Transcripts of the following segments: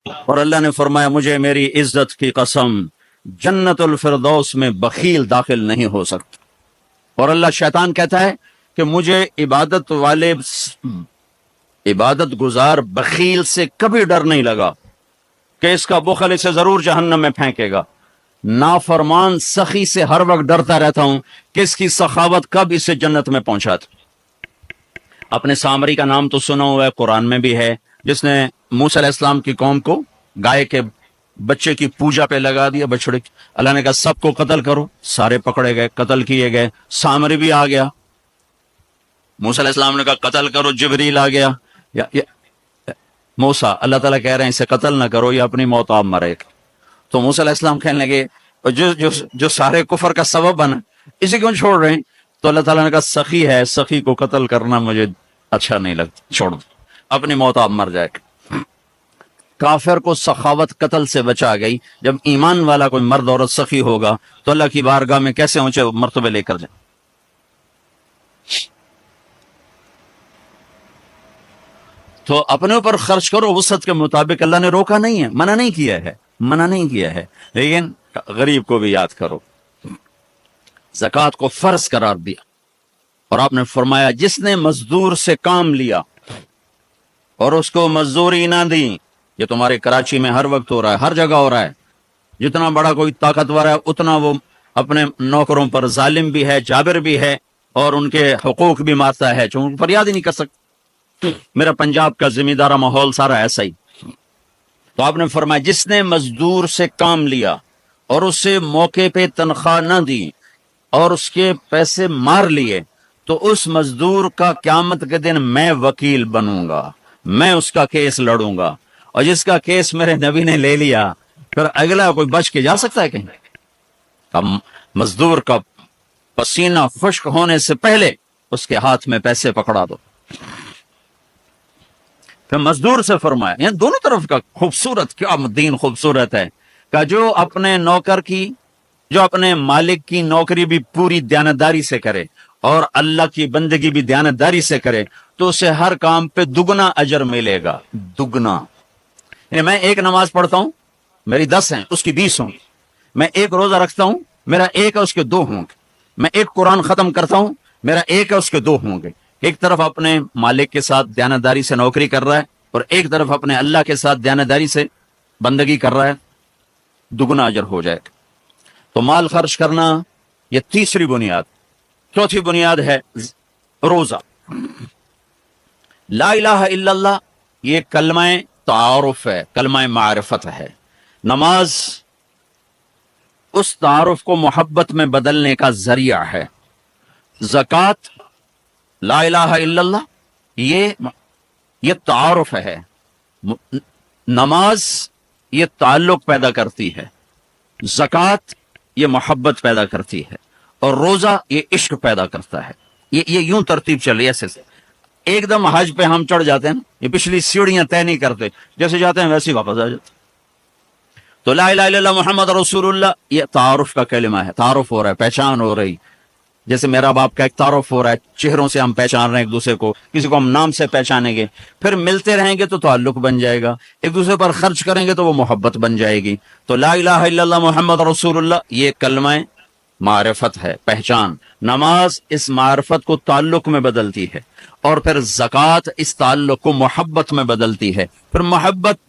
اور اللہ نے فرمایا مجھے میری عزت کی قسم جنت الفردوس میں بخیل داخل نہیں ہو سکتا۔ اور اللہ شیطان کہتا ہے کہ مجھے عبادت والے عبادت گزار بخیل سے کبھی ڈر نہیں لگا کہ اس کا بخل اسے ضرور جہنم میں پھینکے گا۔ نافرمان سخی سے ہر وقت ڈرتا رہتا ہوں کہ اس کی سخاوت کب اسے جنت میں پہنچاتی۔ اپنے سامری کا نام تو سنا ہوا ہے، قرآن میں بھی ہے، جس نے موسیٰ علیہ السلام کی قوم کو گائے کے بچے کی پوجا پہ لگا دیا، بچڑے کی۔ اللہ نے کہا سب کو قتل کرو، سارے پکڑے گئے، قتل کیے گئے۔ سامری بھی آ گیا، موسیٰ علیہ السلام نے کہا قتل کرو، جبریل آ گیا۔ موسیٰ، اللہ تعالیٰ کہہ رہے ہیں اسے قتل نہ کرو، یہ اپنی موت آپ مرے گا۔ تو موسیٰ علیہ السلام کہنے لگے جو سارے کفر کا سبب بنا اسے کیوں چھوڑ رہے ہیں؟ تو اللہ تعالیٰ نے کہا سخی ہے، سخی کو قتل کرنا مجھے اچھا نہیں لگتا، چھوڑ دو، اپنی موت آپ مر جائے گا۔ کافر کو سخاوت قتل سے بچا گئی، جب ایمان والا کوئی مرد عورت سخی ہوگا تو اللہ کی بارگاہ میں کیسے اونچے مرتبے لے کر جائے۔ تو اپنے اوپر خرچ کرو وسعت کے مطابق، اللہ نے روکا نہیں ہے، منع نہیں کیا ہے، منع نہیں کیا ہے، لیکن غریب کو بھی یاد کرو۔ زکوٰۃ کو فرض قرار دیا اور آپ نے فرمایا جس نے مزدور سے کام لیا اور اس کو مزدوری نہ دی، یہ تمہارے کراچی میں ہر وقت ہو رہا ہے، ہر جگہ ہو رہا ہے، جتنا بڑا کوئی طاقتور ہے اتنا وہ اپنے نوکروں پر ظالم بھی ہے، جابر بھی ہے، اور ان کے حقوق بھی مارتا ہے، چونکہ فریاد ہی نہیں کر سکتا۔ میرا پنجاب کا زمیندارہ ماحول سارا ایسا ہی۔ تو آپ نے فرمایا جس نے مزدور سے کام لیا اور اسے موقع پہ تنخواہ نہ دی اور اس کے پیسے مار لیے، تو اس مزدور کا قیامت کے دن میں وکیل بنوں گا، میں اس کا کیس لڑوں گا، اور جس کا کیس میرے نبی نے لے لیا پھر اگلا کوئی بچ کے جا سکتا ہے کہیں؟ مزدور کا پسینہ خشک ہونے سے پہلے اس کے ہاتھ میں پیسے پکڑا دو۔ پھر مزدور سے فرمایا، یعنی دونوں طرف کا خوبصورت، کیا دین خوبصورت ہے، کہ جو اپنے نوکر کی، جو اپنے مالک کی نوکری بھی پوری دیانتداری سے کرے اور اللہ کی بندگی بھی دیانتداری سے کرے تو اسے ہر کام پہ دگنا اجر ملے گا، دگنا۔ یعنی میں ایک نماز پڑھتا ہوں، میری 10 ہیں، اس کی 20 ہوں گی۔ میں ایک روزہ رکھتا ہوں، میرا 1 ہے، اس کے 2 ہوں گے۔ میں ایک قرآن ختم کرتا ہوں، میرا 1 ہے، اس کے 2 ہوں گے۔ ایک طرف اپنے مالک کے ساتھ دیانتداری سے نوکری کر رہا ہے اور ایک طرف اپنے اللہ کے ساتھ دیانتداری سے بندگی کر رہا ہے، دگنا اجر ہو جائے گا۔ تو مال خرچ کرنا یہ تیسری بنیاد۔ چوتھی بنیاد ہے روزہ۔ لا الہ الا اللہ یہ کلمہ تعارف ہے، کلمہ معرفت ہے۔ نماز اس تعارف کو محبت میں بدلنے کا ذریعہ ہے۔ زکوٰۃ، لا الہ الا اللہ یہ تعارف ہے۔ نماز یہ تعلق پیدا کرتی ہے، زکوٰۃ یہ محبت پیدا کرتی ہے، اور روزہ یہ عشق پیدا کرتا ہے۔ یہ یوں ترتیب چل رہی ہے ایسے۔ ایک دم حج پہ ہم چڑھ جاتے ہیں، یہ پچھلی سیڑھیاں طے نہیں کرتے، جیسے جاتے ہیں ویسے ہی واپس آ جاتے۔ تو لا الہ الا اللہ محمد رسول اللہ یہ تعارف کا کلمہ ہے، تعارف ہو رہا ہے، پہچان ہو رہی۔ جیسے میرا باپ کا ایک تعارف ہو رہا ہے، چہروں سے ہم پہچان رہے ہیں ایک دوسرے کو، کسی کو ہم نام سے پہچانیں گے، پھر ملتے رہیں گے تو تعلق بن جائے گا، ایک دوسرے پر خرچ کریں گے تو وہ محبت بن جائے گی۔ تو لا الہ الا اللہ محمد رسول اللہ یہ کلمہ معرفت ہے، پہچان۔ نماز اس معرفت کو تعلق میں بدلتی ہے، اور پھر زکوٰۃ اس تعلق کو محبت میں بدلتی ہے۔ پھر محبت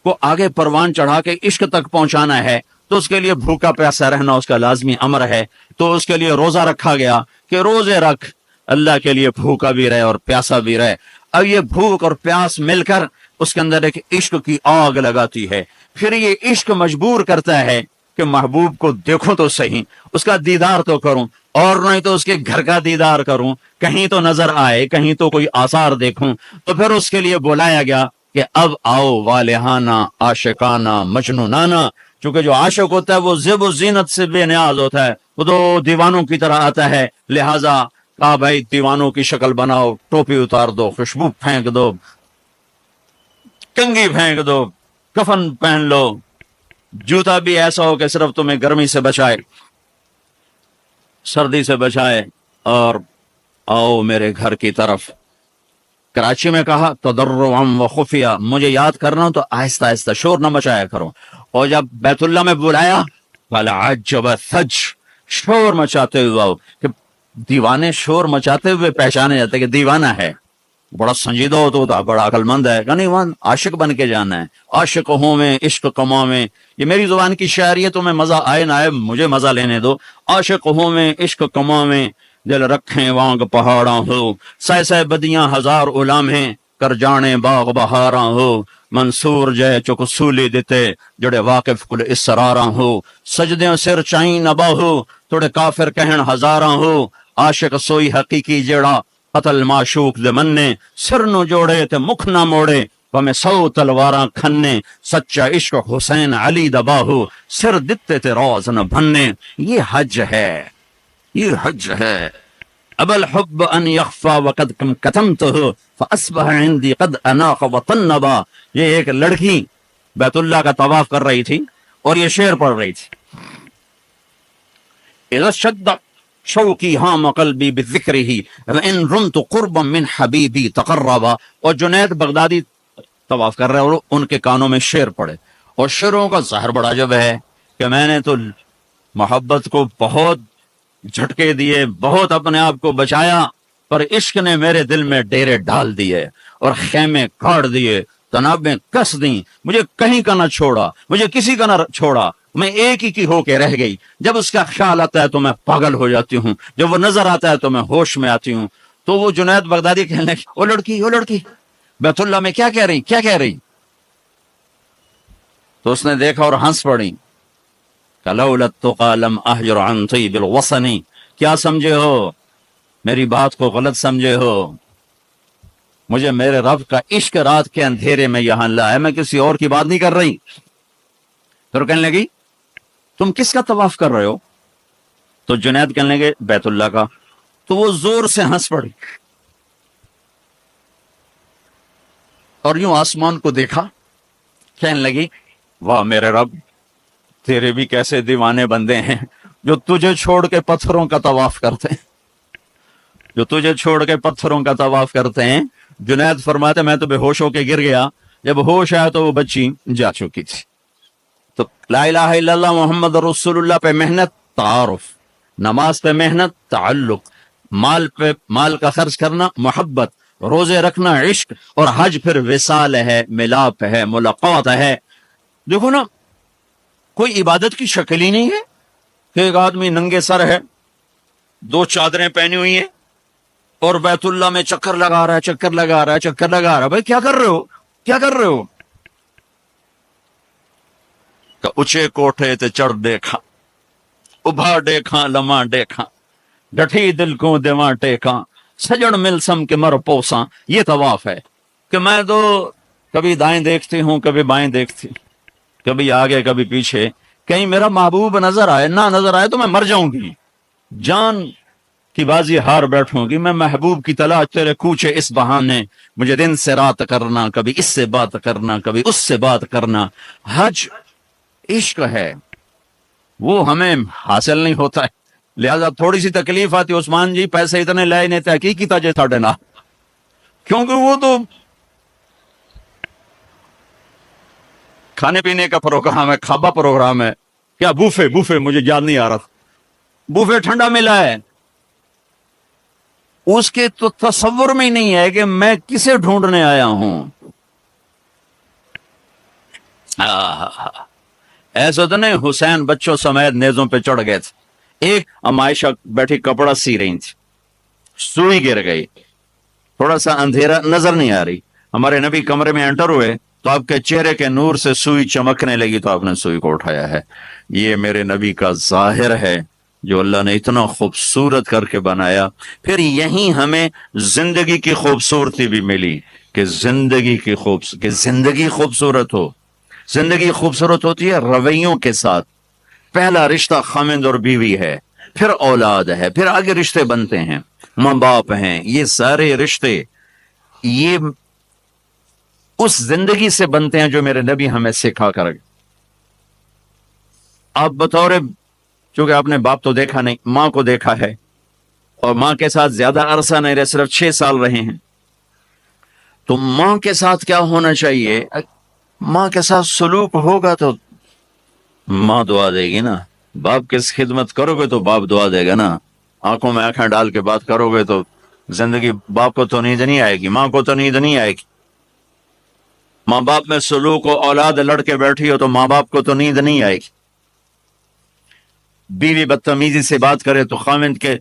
کو آگے پروان چڑھا کے عشق تک پہنچانا ہے تو اس کے لیے بھوکا پیاسا رہنا اس کا لازمی امر ہے۔ تو اس کے لیے روزہ رکھا گیا کہ روزے رکھ، اللہ کے لیے بھوکا بھی رہے اور پیاسا بھی رہے۔ اب یہ بھوک اور پیاس مل کر اس کے اندر ایک عشق کی آگ لگاتی ہے، پھر یہ عشق مجبور کرتا ہے کہ محبوب کو دیکھوں تو صحیح، اس کا دیدار تو کروں، اور نہیں تو اس کے گھر کا دیدار کروں، کہیں تو نظر آئے، کہیں تو کوئی آثار دیکھوں۔ تو پھر اس کے لیے بلایا گیا کہ اب آؤ والہانہ عاشقانہ مجنونانہ، چونکہ جو عاشق ہوتا ہے وہ زیب و زینت سے بے نیاز ہوتا ہے، وہ تو دیوانوں کی طرح آتا ہے، لہٰذا کہا بھائی دیوانوں کی شکل بناؤ، ٹوپی اتار دو، خوشبو پھینک دو، کنگھی پھینک دو، کفن پہن لو، جوتا بھی ایسا ہو کہ صرف تمہیں گرمی سے بچائے، سردی سے بچائے، اور آؤ میرے گھر کی طرف۔ کراچی میں کہا تضرعا و خفیہ، مجھے یاد کرنا ہو تو آہستہ آہستہ، شور نہ مچایا کرو. اور جب بیت اللہ میں بلایا فَلَعَجَّبَ ثَجْ، شور مچاتے ہوئے آؤ. کہ دیوانے شور مچاتے ہوئے پہچانے جاتے کہ دیوانہ ہے، بڑا سنجیدہ ہوتا، بڑا عقل مند ہے. کہ نہیں، وہاں عاشق بن کے جانا ہے. عاشق ہوں میں عشق کما میں، یہ میری زبان کی شاعری ہے، تمہیں مزہ آئے نہ آئے مجھے مزہ لینے دو. عاشق ہوں میں عشق کما میں، دل رکھیں وانگ پہاڑاں ہو، سہ سہ بدیاں ہزار غلامیں، کر جانے باغ بہاراں ہو. منصور جے چک سولی دیتے، جڑے واقف کل اسراراں ہو. سجدیں سر چائیں نہ باہو، تھوڑے کافر کہن ہزاراں ہو. عاشق سوئی حقیقی جیڑا، قتل معشوق دے مننے، سر نو جوڑے تے مکھ نہ موڑے، ہمیں 100 تلواراں کھنے. سچا عشق حسین علی دا باہو، سر دتے تے روز نہ بھنے. یہ حج ہے، یہ حج ہے. ابا الحب ان یخفا وقد کتمتہ فاصبح عندی قد اناق وطنبا. یہ ایک لڑکی بیت اللہ کا طواف کر رہی تھی اور یہ شعر پڑھ رہی تھی. اذا شد شوقی ہام قلبی بذکرہ وان رمت قربا من حبیبی تقربا. اور جنید بغدادی طواف کر رہے اور ان کے کانوں میں شعر پڑے. اور شعروں کا ظاہر بڑا عجب ہے کہ میں نے تو محبت کو بہت جھٹکے دیے، بہت اپنے آپ کو بچایا، پر عشق نے میرے دل میں ڈیرے ڈال دیے اور خیمے کاٹ دیے، تنابیں کس دیں. مجھے کہیں کا نہ چھوڑا، مجھے کسی کا نہ چھوڑا، میں ایک ہی کی ہو کے رہ گئی. جب اس کا خیال آتا ہے تو میں پاگل ہو جاتی ہوں، جب وہ نظر آتا ہے تو میں ہوش میں آتی ہوں. تو وہ جنید بغدادی کہنے لگے، او لڑکی بیت اللہ میں کیا کہہ رہی. تو اس نے دیکھا اور ہنس پڑی. لولا التقى لم اهجر عن طيب الوطن. کیا سمجھے ہو، میری بات کو غلط سمجھے ہو، مجھے میرے رب کا عشق رات کے اندھیرے میں یہاں لایا، میں کسی اور کی بات نہیں کر رہی. پھر کہنے لگی تم کس کا طواف کر رہے ہو؟ تو جنید کہنے لگے بیت اللہ کا. تو وہ زور سے ہنس پڑی اور یوں آسمان کو دیکھا، کہنے لگی واہ میرے رب، تیرے بھی کیسے دیوانے بندے ہیں جو تجھے چھوڑ کے پتھروں کا طواف کرتے ہیں، جو تجھے چھوڑ کے پتھروں کا طواف کرتے ہیں. جنید فرماتے میں تو بے ہوش ہو کے گر گیا، جب ہوش آیا تو وہ بچی جا چکی تھی. تو لا الہ الا اللہ محمد رسول اللہ پہ محنت تعارف، نماز پہ محنت تعلق، مال کا خرچ کرنا محبت، روزے رکھنا عشق، اور حج پھر وصال ہے، ملاپ ہے، ملاقات ہے. دیکھو نا، کوئی عبادت کی شکل ہی نہیں ہے کہ ایک آدمی ننگے سر ہے، 2 چادریں پہنی ہوئی ہیں اور بیت اللہ میں چکر لگا رہا ہے. بھائی کیا کر رہے ہو؟ کہ اچھے کوٹھے تے چڑھ دیکھا، ابھا دیکھا لمحہ دیکھا، ڈٹھی دل کو دیواں ٹیکاں، سجن ملسم کے مر پوساں. یہ طواف ہے کہ میں تو کبھی دائیں دیکھتی ہوں، کبھی بائیں دیکھتی، کبھی آگے کبھی پیچھے، کہیں میرا محبوب نظر آئے، نہ نظر آئے تو میں مر جاؤں گی، جان کی بازی ہار بیٹھوں گی. میں محبوب کی تلاش تیرے کوچے اس بہانے، مجھے دن سے رات کرنا، کبھی اس سے بات کرنا، کبھی اس سے بات کرنا. حج عشق ہے، وہ ہمیں حاصل نہیں ہوتا ہے، لہذا تھوڑی سی تکلیف آتی. عثمان جی پیسے اتنے لائے نہیں تحقیق کیتا جے تھاڑے نال، کیونکہ وہ تو کھانے پینے کا پروگرام ہے، کھابا پروگرام ہے. کیا بوفے مجھے یاد نہیں آ رہا تھا، بوفے ٹھنڈا ملا ہے. اس کے تو تصور میں ہی نہیں ہے کہ میں کسے ڈھونڈنے آیا ہوں. ایسا تو نہیں حسین بچوں سمیت نیزوں پہ چڑھ گئے تھے. ایک عائشہ بیٹھی کپڑا سی رہی تھی، سوئی گر گئی، تھوڑا سا اندھیرا نظر نہیں آ رہی. ہمارے نبی کمرے میں انٹر ہوئے تو آپ کے چہرے کے نور سے سوئی چمکنے لگی تو آپ نے سوئی کو اٹھایا ہے. یہ میرے نبی کا ظاہر ہے جو اللہ نے اتنا خوبصورت کر کے بنایا. پھر یہیں ہمیں زندگی کی خوبصورتی بھی ملی کہ زندگی خوبصورت ہو. زندگی خوبصورت ہوتی ہے رویوں کے ساتھ. پہلا رشتہ خامند اور بیوی ہے، پھر اولاد ہے، پھر آگے رشتے بنتے ہیں، ماں باپ ہیں. یہ سارے رشتے یہ اس زندگی سے بنتے ہیں جو میرے نبی ہمیں سکھا کر گئے. آپ بطور، چونکہ آپ نے باپ تو دیکھا نہیں، ماں کو دیکھا ہے، اور ماں کے ساتھ زیادہ عرصہ نہیں رہے، صرف 6 سال رہے ہیں. تو ماں کے ساتھ کیا ہونا چاہیے؟ ماں کے ساتھ سلوک ہوگا تو ماں دعا دے گی نا. باپ کی خدمت کرو گے تو باپ دعا دے گا نا. آنکھوں میں آنکھیں ڈال کے بات کرو گے تو زندگی، باپ کو تو نیند نہیں آئے گی، ماں کو تو نیند نہیں آئے گی. ماں باپ میں سلوک و اولاد لڑ کے بیٹھی ہو تو ماں باپ کو تو نیند نہیں آئے گی. بیوی بدتمیزی سے بات کرے تو خامند کے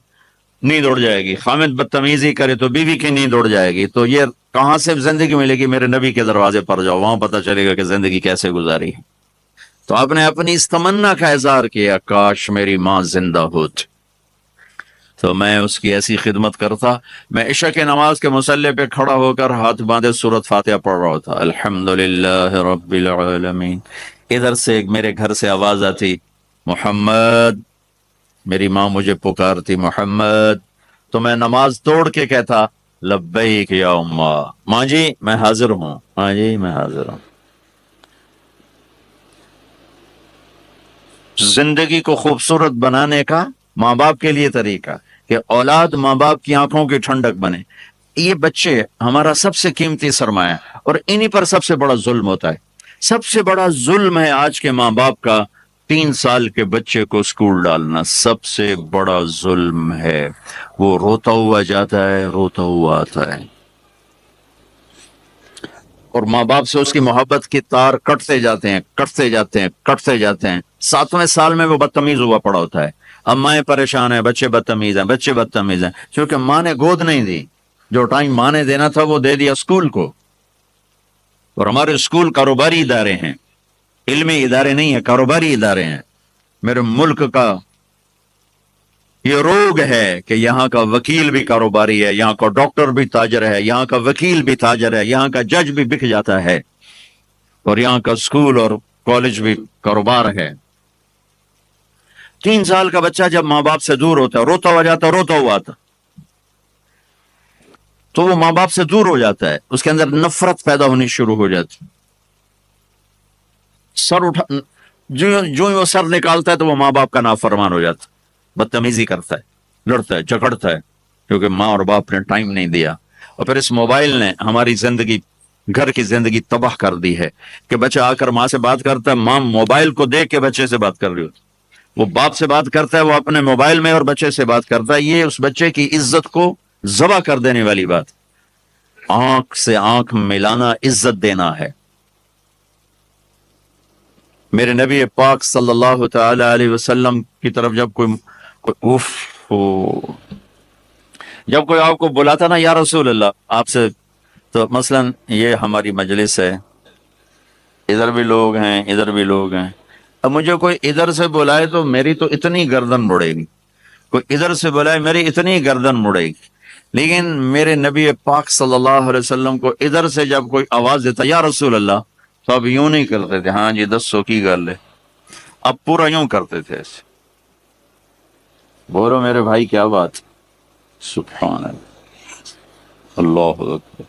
نیند اڑ جائے گی، خامند بدتمیزی کرے تو بیوی کی نیند اڑ جائے گی. تو یہ کہاں سے زندگی ملے گی؟ میرے نبی کے دروازے پر جاؤ، وہاں پتہ چلے گا کہ زندگی کیسے گزاری. تو آپ نے اپنی اس تمنا کا اظہار کیا، کاش میری ماں زندہ ہوتی تو میں اس کی ایسی خدمت کرتا. میں عشاء کی نماز کے مصلی پہ کھڑا ہو کر ہاتھ باندھے سورۃ فاتحہ پڑھ رہا تھا، الحمدللہ رب العالمین. ادھر سے میرے گھر سے آواز آتی، محمد. میری ماں مجھے پکارتی، محمد. تو میں نماز توڑ کے کہتا، لبیک یا اماں، ماں جی میں حاضر ہوں، ماں جی میں حاضر ہوں. زندگی کو خوبصورت بنانے کا ماں باپ کے لیے طریقہ کہ اولاد ماں باپ کی آنکھوں کی ٹھنڈک بنے. یہ بچے ہمارا سب سے قیمتی سرمایہ اور انہی پر سب سے بڑا ظلم ہوتا ہے. سب سے بڑا ظلم ہے آج کے ماں باپ کا 3 سال کے بچے کو اسکول ڈالنا. سب سے بڑا ظلم ہے. وہ روتا ہوا جاتا ہے، روتا ہوا آتا ہے، اور ماں باپ سے اس کی محبت کی تار کٹتے جاتے ہیں، کٹتے جاتے ہیں، کٹتے جاتے ہیں. 7ویں سال میں وہ بدتمیز ہوا پڑا ہوتا ہے. اب مائیں پریشان ہیں، بچے بدتمیز ہیں، بچے بدتمیز ہیں، کیونکہ ماں نے گود نہیں دی. جو ٹائم ماں نے دینا تھا وہ دے دیا اسکول کو. اور ہمارے اسکول کاروباری ادارے ہیں، علمی ادارے نہیں ہیں، کاروباری ادارے ہیں. میرے ملک کا یہ روگ ہے کہ یہاں کا وکیل بھی کاروباری ہے، یہاں کا ڈاکٹر بھی تاجر ہے، یہاں کا وکیل بھی تاجر ہے، یہاں کا جج بھی بک جاتا ہے، اور یہاں کا اسکول اور کالج بھی کاروبار ہے. 3 سال کا بچہ جب ماں باپ سے دور ہوتا ہے، روتا ہوا جاتا، روتا ہوا آتا، تو وہ ماں باپ سے دور ہو جاتا ہے. اس کے اندر نفرت پیدا ہونی شروع ہو جاتی. سر اٹھا، جو ہی وہ سر نکالتا ہے تو وہ ماں باپ کا نافرمان ہو جاتا، بدتمیزی کرتا ہے، لڑتا ہے، جھگڑتا ہے، کیونکہ ماں اور باپ نے ٹائم نہیں دیا. اور پھر اس موبائل نے ہماری زندگی، گھر کی زندگی تباہ کر دی ہے کہ بچہ آ کر ماں سے بات کرتا ہے، ماں موبائل کو دیکھ کے بچے سے بات کر رہی ہوتی. وہ باپ سے بات کرتا ہے، وہ اپنے موبائل میں، اور بچے سے بات کرتا ہے. یہ اس بچے کی عزت کو ذبح کر دینے والی بات. آنکھ سے آنکھ ملانا عزت دینا ہے. میرے نبی پاک صلی اللہ تعالی علیہ وسلم کی طرف جب جب کوئی آپ کو بلاتا نا، یا رسول اللہ آپ سے، تو مثلا یہ ہماری مجلس ہے، ادھر بھی لوگ ہیں، ادھر بھی لوگ ہیں. اب مجھے کوئی ادھر سے بلائے تو میری تو اتنی گردن مڑے گی، کوئی ادھر سے بلائے میری اتنی گردن مڑے گی. لیکن میرے نبی پاک صلی اللہ علیہ وسلم کو ادھر سے جب کوئی آواز دیتا، یا رسول اللہ، تو اب یوں نہیں کرتے تھے، ہاں جی 10 کی گل ہے. اب پورا یوں کرتے تھے ایسے. بولو میرے بھائی کیا بات. سبحان اللہ، اللہ اکبر.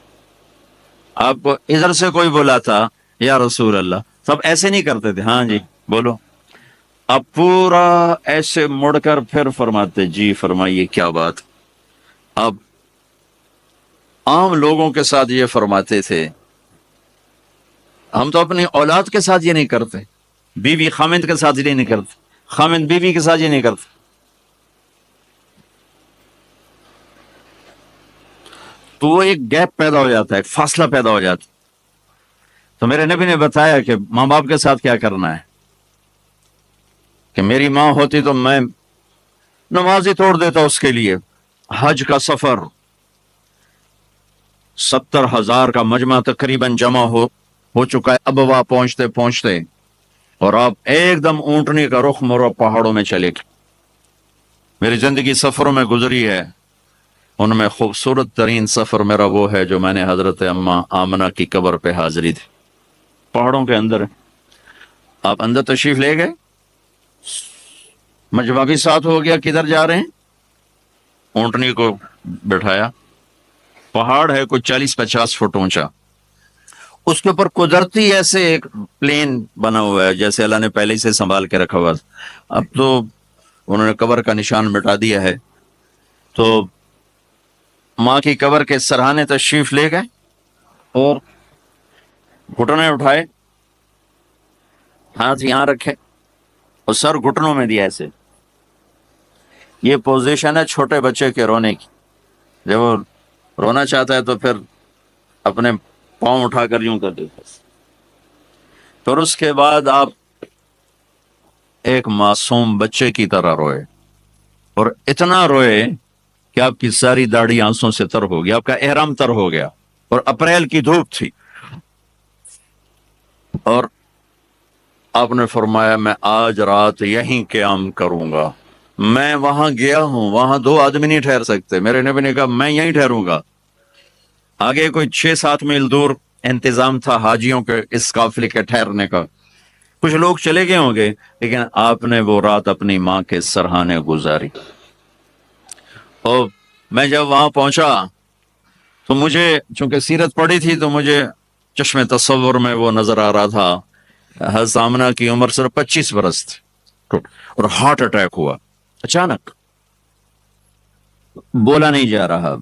آپ کو ادھر سے کوئی بلاتا، یا رسول اللہ، سب ایسے نہیں کرتے تھے، ہاں جی بولو. اب پورا ایسے مڑ کر پھر فرماتے، جی فرمائیے کیا بات. اب عام لوگوں کے ساتھ یہ فرماتے تھے. ہم تو اپنی اولاد کے ساتھ یہ نہیں کرتے، بیوی خامند کے ساتھ یہ نہیں کرتے، خامند بیوی کے ساتھ یہ نہیں کرتے. تو وہ ایک گیپ پیدا ہو جاتا ہے، ایک فاصلہ پیدا ہو جاتا ہے. تو میرے نبی نے بتایا کہ ماں باپ کے ساتھ کیا کرنا ہے. کہ میری ماں ہوتی تو میں نماز ہی توڑ دیتا اس کے لیے. حج کا سفر، 70,000 کا مجمع تقریباً جمع ہو چکا ہے ابوا پہنچتے پہنچتے، اور آپ ایک دم اونٹنی کا رخ مرو پہاڑوں میں چلے گئے. میری زندگی سفروں میں گزری ہے، ان میں خوبصورت ترین سفر میرا وہ ہے جو میں نے حضرت اماں آمنہ کی قبر پہ حاضری تھی. پہاڑوں کے اندر آپ اندر تشریف لے گئے، مجمع بھی ساتھ ہو گیا، کدھر جا رہے ہیں، اونٹنی کو بٹھایا. پہاڑ ہے کوئی 40-50 فٹ اونچا، اس کے اوپر قدرتی ایسے ایک پلین بنا ہوا ہے جیسے اللہ نے پہلے سے سنبھال کے رکھا ہوا. اب تو انہوں نے قبر کا نشان مٹا دیا ہے. تو ماں کی قبر کے سرہانے تشریف لے گئے، اور گھٹنے اٹھائے, ہاتھ یہاں رکھے اور سر گھٹنوں میں دیا ایسے. یہ پوزیشن ہے چھوٹے بچے کے رونے کی. جب وہ رونا چاہتا ہے تو پھر اپنے پاؤں اٹھا کر یوں کر دیتا ہے. پھر اس کے بعد آپ ایک معصوم بچے کی طرح روئے, اور اتنا روئے کہ آپ کی ساری داڑھی آنسوں سے تر ہو گیا, آپ کا احرام تر ہو گیا, اور اپریل کی دھوپ تھی. اور آپ نے فرمایا میں آج رات یہیں قیام کروں گا. میں وہاں گیا ہوں, وہاں 2 آدمی نہیں ٹھہر سکتے. میرے نبی نے کہا میں یہیں ٹھہروں گا. آگے کوئی 6-7 میل دور انتظام تھا حاجیوں کے اس قافلے کے ٹھہرنے کا. کچھ لوگ چلے گئے ہوں گے, لیکن آپ نے وہ رات اپنی ماں کے سرہانے گزاری. اور میں جب وہاں پہنچا تو مجھے چونکہ سیرت پڑھی تھی تو مجھے چشم تصور میں وہ نظر آ رہا تھا. حضرت آمنہ کی عمر صرف 25 برس تھی, اور ہارٹ اٹیک ہوا اچانک. بولا نہیں جا رہا,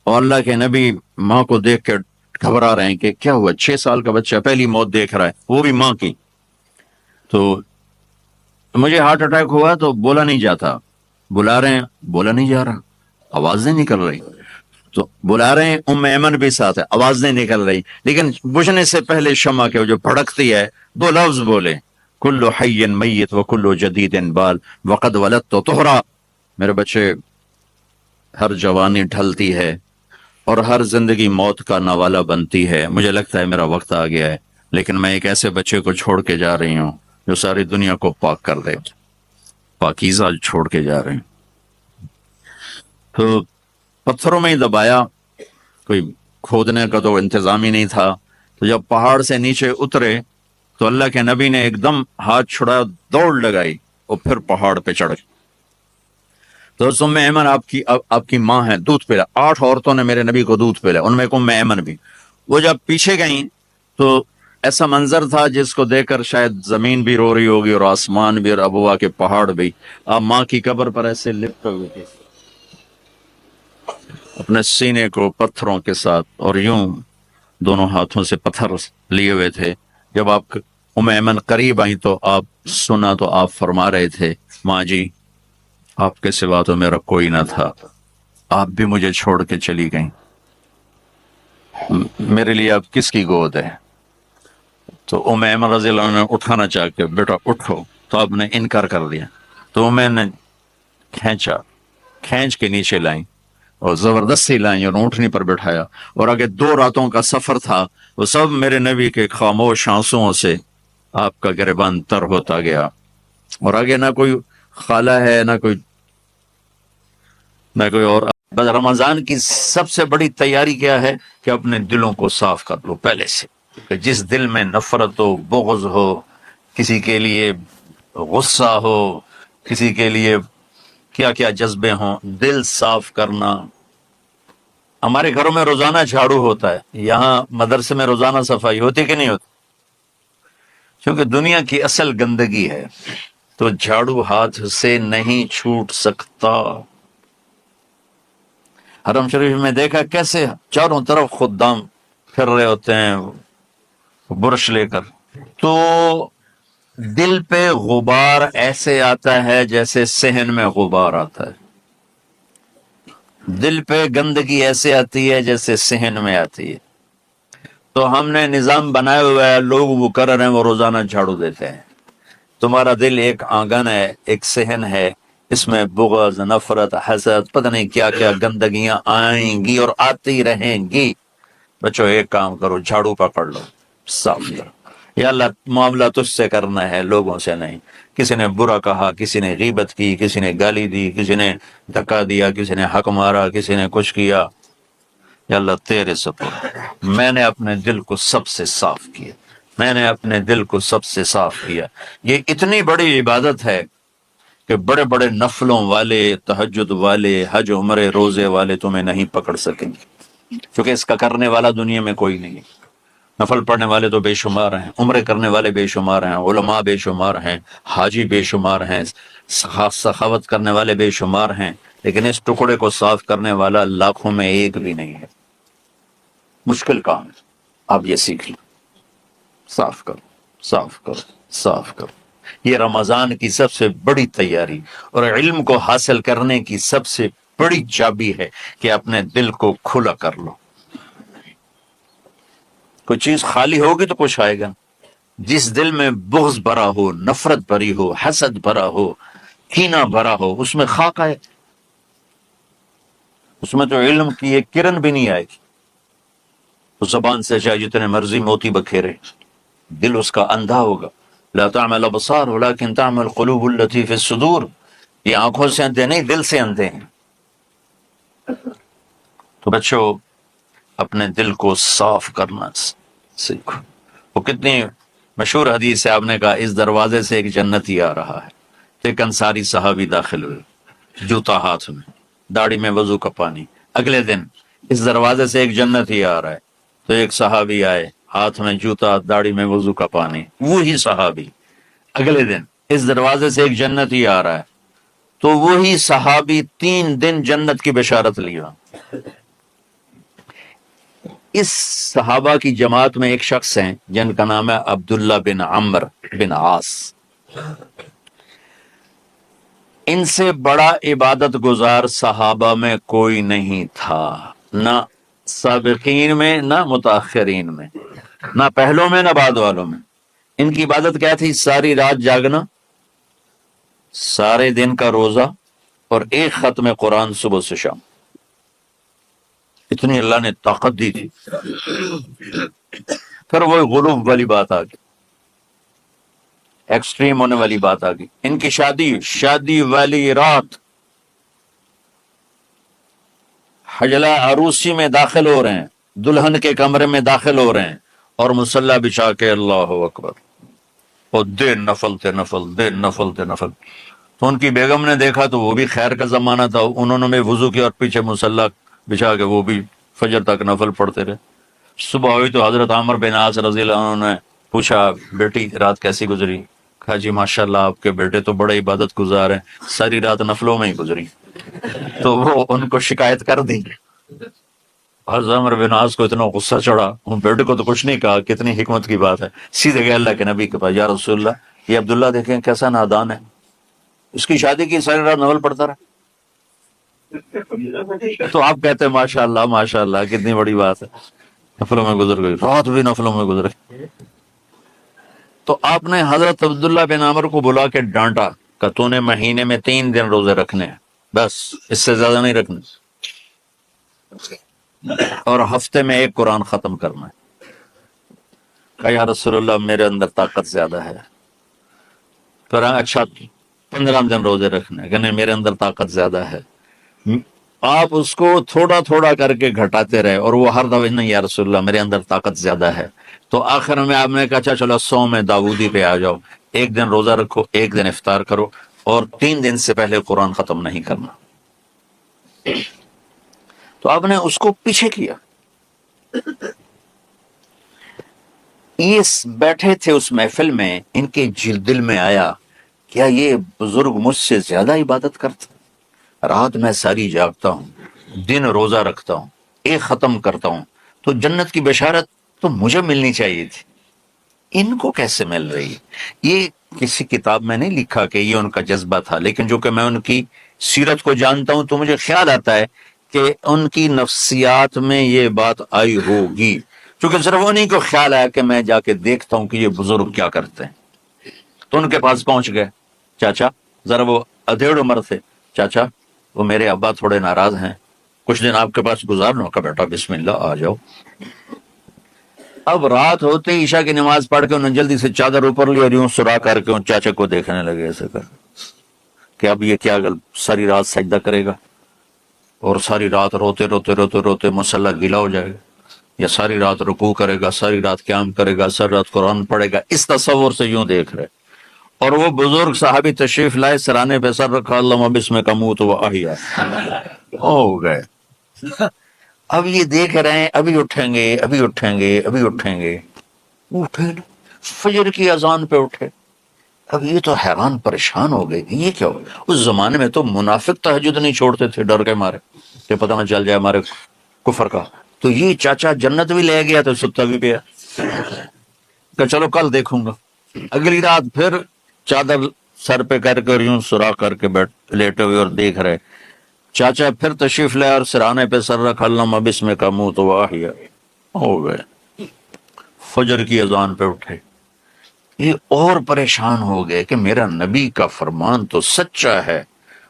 اور اللہ کے نبی ماں کو دیکھ کے گھبرا رہے ہیں کہ کیا ہوا, 6 سال کا بچہ پہلی موت دیکھ رہا ہے, وہ بھی ماں کی. تو مجھے ہارٹ اٹیک ہوا تو بولا نہیں جاتا. بلا رہے ہیں, بولا نہیں جا رہا, آواز نہیں نکل رہی. تو بلا رہے ہیں, ام ایمن بھی ساتھ ہے, آواز نہیں نکل رہی. لیکن بجھنے سے پہلے شمع کے جو بھڑکتی ہے 2 لفظ بولے, کلو حی میت و کلو جدید بال وقد ولدت طہرا. میرے بچے, ہر جوانی ڈھلتی ہے اور ہر زندگی موت کا نوالا بنتی ہے. مجھے لگتا ہے میرا وقت آ گیا ہے, لیکن میں ایک ایسے بچے کو چھوڑ کے جا رہی ہوں جو ساری دنیا کو پاک کر دے. پاکیزہ چھوڑ کے جا رہے ہیں. تو پتھروں میں ہی دبایا, کوئی کھودنے کا تو انتظام ہی نہیں تھا. تو جب پہاڑ سے نیچے اترے تو اللہ کے نبی نے ایک دم ہاتھ چھڑایا, دوڑ لگائی, اور پھر پہاڑ پہ چڑھ گئے. تو ام ایمن آپ کی ماں ہے, دودھ پلا. 8 عورتوں نے میرے نبی کو دودھ پلا, ان میں ایک ام ایمن بھی. وہ جب پیچھے گئیں تو ایسا منظر تھا جس کو دیکھ کر شاید زمین بھی رو رہی ہوگی اور آسمان بھی اور ابوا کے پہاڑ بھی. آپ ماں کی قبر پر ایسے لپٹے ہوئے تھے اپنے سینے کو پتھروں کے ساتھ, اور یوں دونوں ہاتھوں سے پتھر لیے ہوئے تھے. جب آپ ام ایمن قریب آئیں تو آپ سنا تو آپ فرما رہے تھے, ماں جی آپ کے سوا تو میرا کوئی نہ تھا, آپ بھی مجھے چھوڑ کے چلی گئیں, میرے لیے آپ کس کی گود ہے. تو ام ایمن رضی اللہ عنہ نے اٹھانا چاہ کے, بیٹا اٹھو, تو آپ نے انکار کر دیا. تو میں نے کھینچ کے نیچے لائیں اور زبردستی لائیں اور اونٹنی پر بٹھایا, اور آگے 2 راتوں کا سفر تھا. وہ سب میرے نبی کے خاموش آنسوؤں سے آپ کا گریبان تر ہوتا گیا. اور آگے نہ کوئی خالہ ہے, نہ کوئی اور. بس رمضان کی سب سے بڑی تیاری کیا ہے کہ اپنے دلوں کو صاف کر لو پہلے سے, کہ جس دل میں نفرت ہو, بغض ہو, کسی کے لیے غصہ ہو, کسی کے لیے کیا کیا جذبے ہوں, دل صاف کرنا. ہمارے گھروں میں روزانہ جھاڑو ہوتا ہے, یہاں مدرسے میں روزانہ صفائی ہوتی کہ نہیں ہوتی؟ کیونکہ دنیا کی اصل گندگی ہے, تو جھاڑو ہاتھ سے نہیں چھوٹ سکتا. حرم شریف میں دیکھا کیسے چاروں طرف خدام پھر رہے ہوتے ہیں برش لے کر. تو دل پہ غبار ایسے آتا ہے جیسے صحن میں غبار آتا ہے. دل پہ گندگی ایسے آتی ہے جیسے صحن میں آتی ہے. تو ہم نے نظام بنایا ہوا ہے, لوگ وہ کر رہے ہیں, وہ روزانہ جھاڑو دیتے ہیں. تمہارا دل ایک آنگن ہے, ایک صحن ہے, اس میں بغض, نفرت, حسد, پتہ نہیں کیا کیا گندگیاں آئیں گی اور آتی رہیں گی. بچوں ایک کام کرو, جھاڑو پکڑ لو, صاف کرو. یا اللہ معاملہ تجھ سے کرنا ہے, لوگوں سے نہیں. کسی نے برا کہا, کسی نے غیبت کی, کسی نے گالی دی, کسی نے دھکا دیا, کسی نے حق مارا, کسی نے کچھ کیا, یا اللہ تیرے سپرد میں نے اپنے دل کو سب سے صاف کیا, میں نے اپنے دل کو سب سے صاف کیا. یہ اتنی بڑی عبادت ہے کہ بڑے بڑے نفلوں والے, تہجد والے, حج عمرے روزے والے تمہیں نہیں پکڑ سکیں گے, کیونکہ اس کا کرنے والا دنیا میں کوئی نہیں. نفل پڑھنے والے تو بے شمار ہیں, عمرے کرنے والے بے شمار ہیں, علماء بے شمار ہیں, حاجی بے شمار ہیں, سخاوت کرنے والے بے شمار ہیں, لیکن اس ٹکڑے کو صاف کرنے والا لاکھوں میں ایک بھی نہیں ہے. مشکل کام ہے. آپ یہ سیکھ لیں، صاف کرو، صاف کرو، صاف کرو۔ یہ رمضان کی سب سے بڑی تیاری اور علم کو حاصل کرنے کی سب سے بڑی چابی ہے کہ اپنے دل کو کھلا کر لو۔ کوئی چیز خالی ہوگی تو کچھ آئے گا۔ جس دل میں بغض بھرا ہو، نفرت بھری ہو، حسد بھرا ہو، کینہ بھرا ہو، اس میں خاک آئے، اس میں تو علم کی ایک کرن بھی نہیں آئے گی۔ اس زبان سے چاہے جتنے مرضی موتی بکھیرے، دل اس کا اندھا ہوگا۔ لا تعمل الابصار ولكن تعمل القلوب التي في الصدور۔ یہ آنکھوں سے اندھے نہیں، دل سے اندھے ہیں۔ تو بچوں، اپنے دل کو صاف کرنا سیکھو۔ وہ کتنی مشہور حدیث ہے، آپ نے کہا اس دروازے سے ایک جنتی آ رہا ہے، تو ایک انصاری صحابی داخل ہوئے، جوتا ہاتھ میں، داڑھی میں وضو کا پانی۔ اگلے دن اس دروازے سے ایک جنتی آ رہا ہے، تو ایک صحابی آئے، ہاتھ میں جوتا، داڑھی میں وضو کا پانی۔ وہی صحابی اگلے دن اس دروازے سے ایک جنتی آ رہا ہے، تو وہی صحابی 3 دن جنت کی بشارت لیا۔ اس صحابہ کی جماعت میں ایک شخص ہیں جن کا نام ہے عبداللہ بن عمر بن عاص۔ ان سے بڑا عبادت گزار صحابہ میں کوئی نہیں تھا، نہ سابقین میں نہ متاخرین میں، نہ پہلوں میں نہ بعد والوں میں۔ ان کی عبادت کیا تھی؟ ساری رات جاگنا، سارے دن کا روزہ، اور ایک ختم قرآن صبح سے شام۔ اتنی اللہ نے طاقت دی تھی۔ پھر وہ غلوب والی بات آ گئی، ایکسٹریم ہونے والی بات آ گئی۔ ان کی شادی والی رات حجلہ عروسی میں داخل ہو رہے ہیں، دلہن کے کمرے میں داخل ہو رہے ہیں، اور مصلی بچھا کے اللہ اکبر، اور دن نفل تھے نفل، دن نفل تھے نفل۔ تو ان کی بیگم نے دیکھا، تو وہ بھی خیر کا زمانہ تھا، انہوں نے بھی وضو کیا اور پیچھے مصلی بچھا کے وہ بھی فجر تک نفل پڑھتے رہے۔ صبح ہوئی تو حضرت عامر بن عاص رضی اللہ عنہ نے پوچھا، بیٹی رات کیسی گزری؟ کہا جی ماشاءاللہ آپ کے بیٹے تو بڑے عبادت گزار ہیں، ساری رات نفلوں میں ہی گزری۔ تو وہ ان کو شکایت کر دی۔ حضرت عمر بن عاص کو اتنا غصہ چڑھا، ان بیٹے کو تو کچھ نہیں کہا، کتنی حکمت کی بات ہے، سیدھے گئے اللہ کے نبی کے پاس، یا رسول اللہ یہ عبداللہ دیکھیں کیسا نادان ہے، اس کی شادی کی ساری رات نفل پڑھتا رہا۔ تو آپ کہتے ہیں ماشاءاللہ ماشاءاللہ کتنی بڑی بات ہے، نفلوں میں گزر گئی، رات بھی نفلوں میں گزر گئی۔ تو آپ نے حضرت عبداللہ بن عمر کو بلا کے ڈانٹا کہ تو نے مہینے میں 3 دن روزے رکھنے ہیں، بس اس سے زیادہ نہیں رکھنے، اور ہفتے میں 1 قرآن ختم کرنا ہے۔ کہا یا رسول اللہ میرے اندر طاقت زیادہ ہے۔ پھر اچھا 15 دن روزے رکھنے ہیں، کہ نہیں میرے اندر طاقت زیادہ ہے۔ آپ اس کو تھوڑا تھوڑا کر کے گھٹاتے رہے، اور وہ ہر دفعہ نہیں یا رسول اللہ میرے اندر طاقت زیادہ ہے۔ تو آخر میں آپ نے کہا اچھا چلو 100 میں داؤدی پہ آ جاؤ، 1 دن روزہ رکھو، 1 دن افطار کرو، اور 3 دن سے پہلے قرآن ختم نہیں کرنا۔ تو آپ نے اس کو پیچھے کیا۔ یہ بیٹھے تھے اس محفل میں، ان کے دل میں آیا کیا یہ بزرگ مجھ سے زیادہ عبادت کرتا؟ رات میں ساری جاگتا ہوں، دن روزہ رکھتا ہوں، 1 ختم کرتا ہوں، تو جنت کی بشارت تو مجھے ملنی چاہیے تھی، ان کو کیسے مل رہی؟ یہ کسی کتاب میں نہیں لکھا کہ یہ ان کا جذبہ تھا، لیکن جو کہ میں ان کی سیرت کو جانتا ہوں تو مجھے خیال آتا ہے کہ ان کی نفسیات میں یہ بات آئی ہوگی، چونکہ صرف انہیں کو خیال آیا کہ میں جا کے دیکھتا ہوں کہ یہ بزرگ کیا کرتے ہیں۔ تو ان کے پاس پہنچ گئے، چاچا ذرا، وہ ادھیڑ عمر تھے، چاچا وہ میرے ابا تھوڑے ناراض ہیں، کچھ دن آپ کے پاس گزارنا کا، بیٹا بسم اللہ آ جاؤ۔ اب رات ہوتے ہی عشاء کی نماز پڑھ کے انہوں نے جلدی سے چادر اوپر لی اور یوں سرا کر کے ان چاچا کو دیکھنے لگے ایسے کر کہ اب یہ کیا ساری رات سجدہ کرے گا، اور ساری رات روتے روتے روتے روتے مسلح گیلا ہو جائے گا، یا ساری رات رکوع کرے گا، ساری رات قیام کرے گا، ساری رات قرآن پڑھے گا، اس تصور سے یوں دیکھ رہے۔ اور وہ بزرگ صحابی تشریف لائے، سرانے پہ سر رکھا، اللہم بسمک اموت و احیا، ہو گئے۔ اب یہ دیکھ رہے ہیں ابھی اٹھیں گے، ابھی اٹھیں گے، ابھی اٹھیں گے، اٹھے نا، فجر کی اذان پہ اٹھے۔ اب یہ تو حیران پریشان ہو گئے، یہ کیا ہو؟ اس زمانے میں تو منافق تہجد نہیں چھوڑتے تھے ڈر کے مارے کہ پتہ نہ چل جائے ہمارے کفر کا۔ تو یہ چاچا جنت بھی لے گیا تو ستا بھی پیا کہ چلو کل دیکھوں گا. اگلی رات پھر چادر سر پہ کر کے یوں سوراخ کر کے بیٹھ لیٹے ہوئے اور دیکھ رہے. چاچا پھر تشریف لے اور سرانے پہ سر رکھ اللہ بسم کا منہ تو واہیا ہو گئے. فجر کی اذان پہ اٹھے. یہ اور پریشان ہو گئے کہ میرا نبی کا فرمان تو سچا ہے,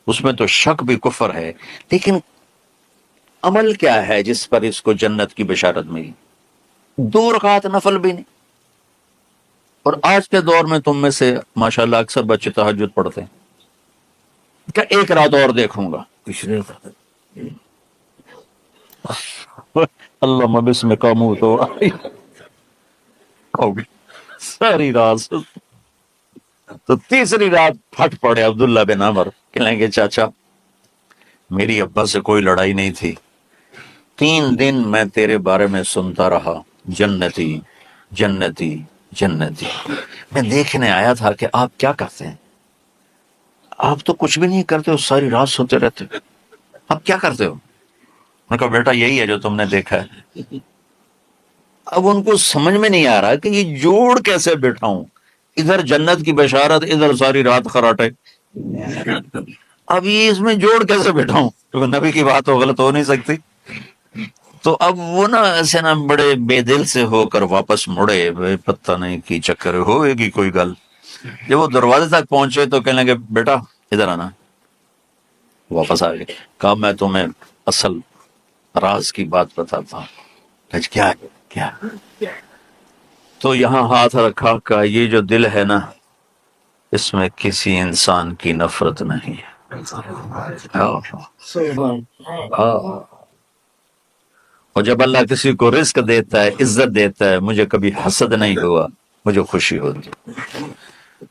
اس میں تو شک بھی کفر ہے, لیکن عمل کیا ہے جس پر اس کو جنت کی بشارت ملی؟ 2 رکعت نفل بھی نہیں. اور آج کے دور میں تم میں سے ماشاءاللہ اکثر بچے تہجد پڑھتے ہیں کہ 1 رات اور دیکھوں گا. اللہ بسم کا منہ تو ساری رات. تو تیسری رات پھٹ پڑے عبداللہ بن عمر, کہیں گے چاچا میری ابا سے کوئی لڑائی نہیں تھی, 3 دن میں تیرے بارے میں سنتا رہا, جنتی جنتی جنتی. میں دیکھنے آیا تھا کہ آپ کیا کرتے ہیں, آپ تو کچھ بھی نہیں کرتے ہو, ساری رات سوتے رہتے ہو, آپ کیا کرتے ہو؟ میں نے کہا بیٹا یہی ہے جو تم نے دیکھا ہے. اب ان کو سمجھ میں نہیں آ رہا کہ یہ جوڑ کیسے بٹھاؤں, ادھر جنت کی بشارت, ادھر ساری رات خراٹے. اب یہ اس میں جوڑ کیسے بٹھاؤں, کیونکہ نبی کی بات تو غلط ہو نہیں سکتی. تو اب وہ نا ایسے نا بڑے بے دل سے ہو کر واپس مڑے, پتہ نہیں کی چکر ہوئے گی کوئی گل. جب وہ دروازے تک پہنچے تو کہنے لگے بیٹا ادھر آنا. واپس آ گئے. کہا میں تمہیں اصل راز کی بات بتاتا ہوں. کیا کیا؟ تو یہاں ہاتھ رکھا کہ یہ جو دل ہے نا, اس میں کسی انسان کی نفرت نہیں ہے. اور جب اللہ کسی کو رزق دیتا ہے, عزت دیتا ہے, مجھے کبھی حسد نہیں ہوا, مجھے خوشی ہوتی.